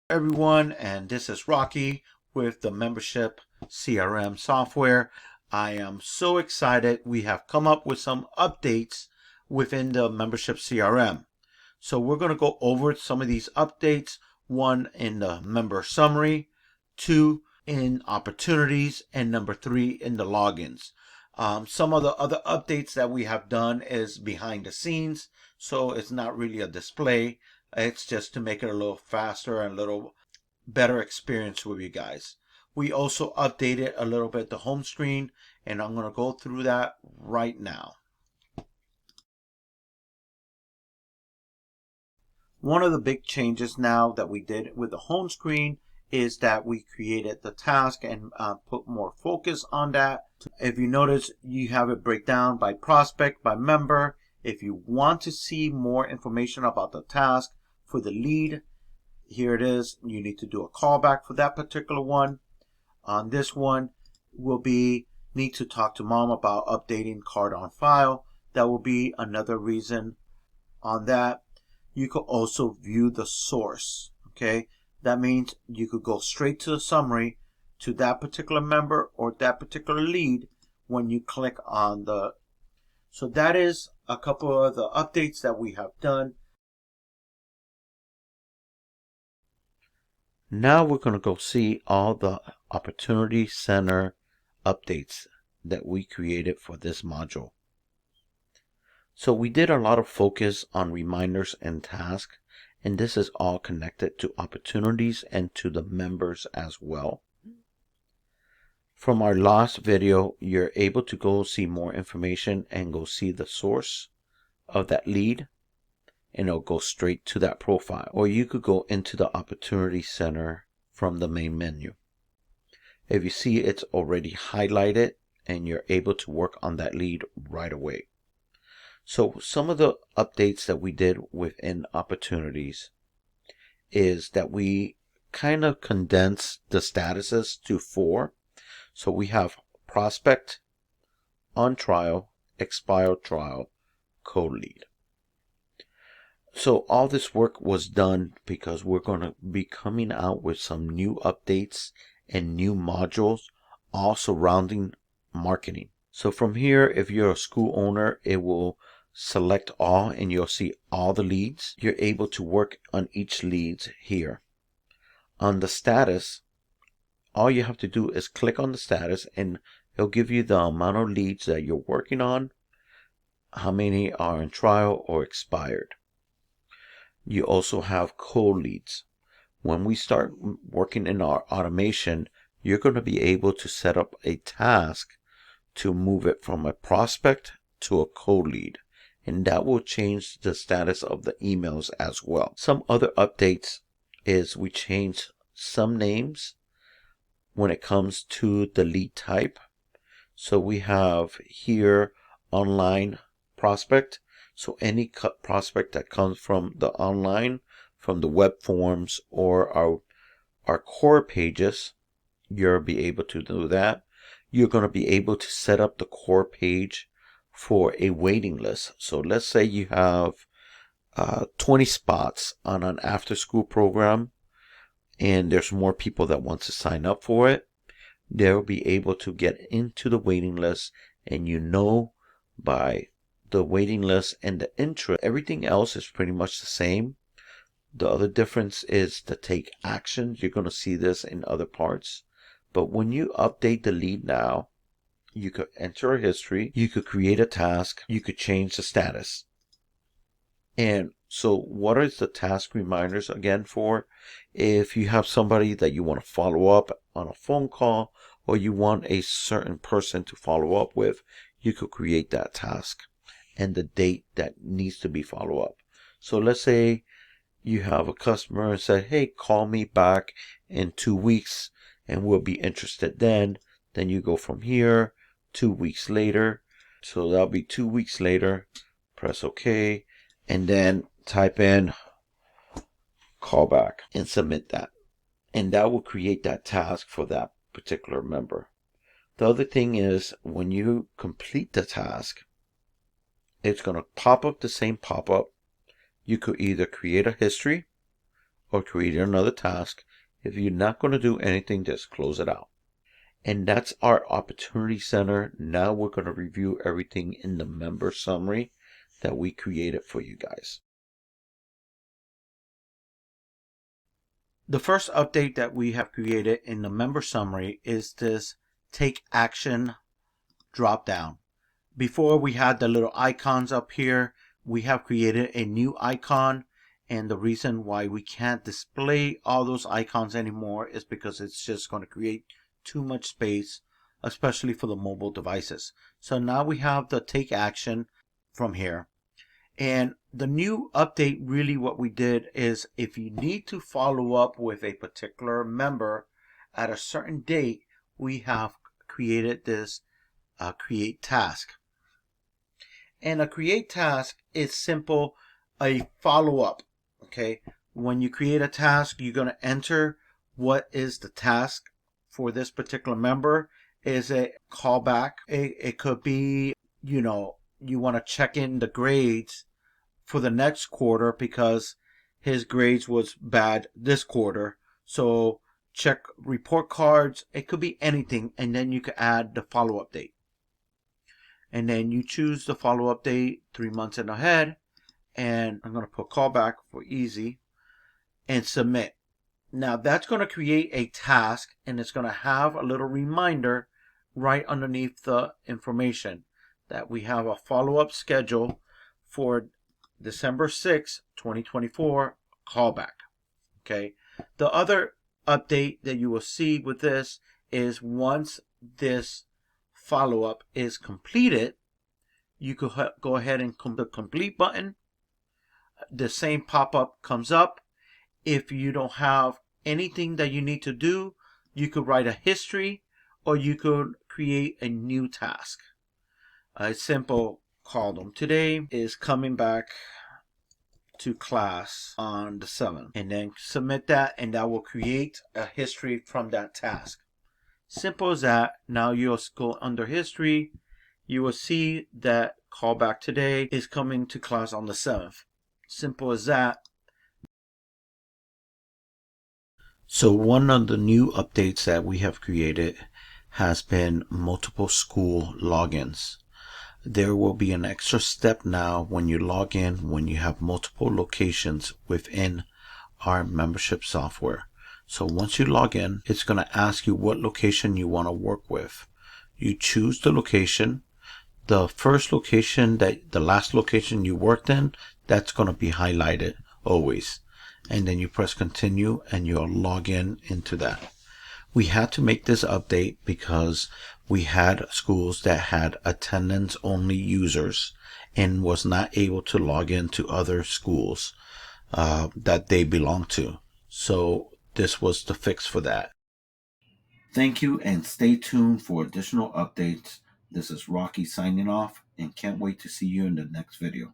Everyone, and this is Rocky with the membership CRM software. I am so excited. We have come up with some updates within the membership CRM. So we're going to go over some of these updates. One in the member summary, two in opportunities, and number three in the logins. Some of the other updates that we have done is behind the scenes, so it's not really a display. It's just to make it a little faster and a little better experience with you guys. We also updated a little bit the home screen, and I'm going to go through that right now. One of the big changes now that we did with the home screen is that we created the task and put more focus on that. If you notice, you have it break down by prospect, by member. If you want to see more information about the task for the lead, here it is. You need to do a callback for that particular one. On this one will be need to talk to mom about updating card on file. That will be another reason on that. You could also view the source. Okay, that means you could go straight to the summary to that particular member or that particular lead when you click on the. So that is a couple of the updates that we have done. Now we're going to go see all the Opportunity Center updates that we created for this module. So we did a lot of focus on reminders and tasks, and this is all connected to opportunities and to the members as well. From our last video, you're able to go see more information and go see the source of that lead, and it'll go straight to that profile. Or you could go into the Opportunity Center from the main menu. If you see, it's already highlighted and you're able to work on that lead right away. So some of the updates that we did within opportunities is that we kind of condensed the statuses to 4. So we have prospect, on trial, expired trial, co-lead. So all this work was done because we're going to be coming out with some new updates and new modules all surrounding marketing. So from here, if you're a school owner, it will select all and you'll see all the leads. You're able to work on each leads here. On the status, all you have to do is click on the status and it'll give you the amount of leads that you're working on, how many are in trial or expired. You also have co-leads. When we start working in our automation, you're going to be able to set up a task to move it from a prospect to a co-lead. And that will change the status of the emails as well. Some other updates is we changed some names when it comes to the lead type. So we have here online prospect. So any prospect that comes from the online, from the web forms or our core pages, you'll be able to do that. You're going to be able to set up the core page for a waiting list. So let's say you have 20 spots on an after school program and there's more people that want to sign up for it. They'll be able to get into the waiting list, and you know by the waiting list and the interest, everything else is pretty much the same. The other difference is the take actions. You're going to see this in other parts. But when you update the lead now, you could enter a history, you could create a task, you could change the status. And so what is the task reminders again for? If you have somebody that you want to follow up on a phone call or you want a certain person to follow up with, you could create that task and the date that needs to be followed up. So let's say you have a customer and say, hey, call me back in 2 weeks and we'll be interested then. Then you go from here, 2 weeks later. So that'll be 2 weeks later. Press OK. And then type in callback and submit that. And that will create that task for that particular member. The other thing is when you complete the task, it's going to pop up the same pop-up. You could either create a history or creating another task. If you're not going to do anything, just close it out. And that's our opportunity center. Now we're going to review everything in the member summary that we created for you guys. The first update that we have created in the member summary is this take action drop down. Before we had the little icons up here, we have created a new icon, and the reason why we can't display all those icons anymore is because it's just going to create too much space, especially for the mobile devices. So now we have the take action from here. And the new update, really what we did is, if you need to follow up with a particular member at a certain date, we have created this create task. And a create task is simple, a follow-up. Okay, when you create a task, you're going to enter what is the task for this particular member. Is it callback? It could be, you want to check in the grades for the next quarter because his grades was bad this quarter. So check report cards. It could be anything, and then you could add the follow-up date. And then you choose the follow-up date 3 months in ahead, and I'm going to put callback for easy and submit. Now that's going to create a task, and it's going to have a little reminder right underneath the information that we have a follow-up schedule for December 6, 2024 callback. Okay. The other update that you will see with this is, once this follow-up is completed, you could go ahead and click the complete button. The same pop-up comes up. If you don't have anything that you need to do, you could write a history, or you could create a new task. A simple column. Today is coming back to class on the 7th, and then submit that, and that will create a history from that task. Simple as that. Now you'll go under history. You will see that callback today is coming to class on the 7th. Simple as that. So one of the new updates that we have created has been multiple school logins. There will be an extra step now when you log in, when you have multiple locations within our membership software. So once you log in, it's going to ask you what location you want to work with. You choose the location. The first location, the last location you worked in, that's going to be highlighted always. And then you press continue, and you'll log in into that. We had to make this update because we had schools that had attendance only users and was not able to log into other schools that they belong to. So this was the fix for that. Thank you, and stay tuned for additional updates. This is Rocky signing off, and can't wait to see you in the next video.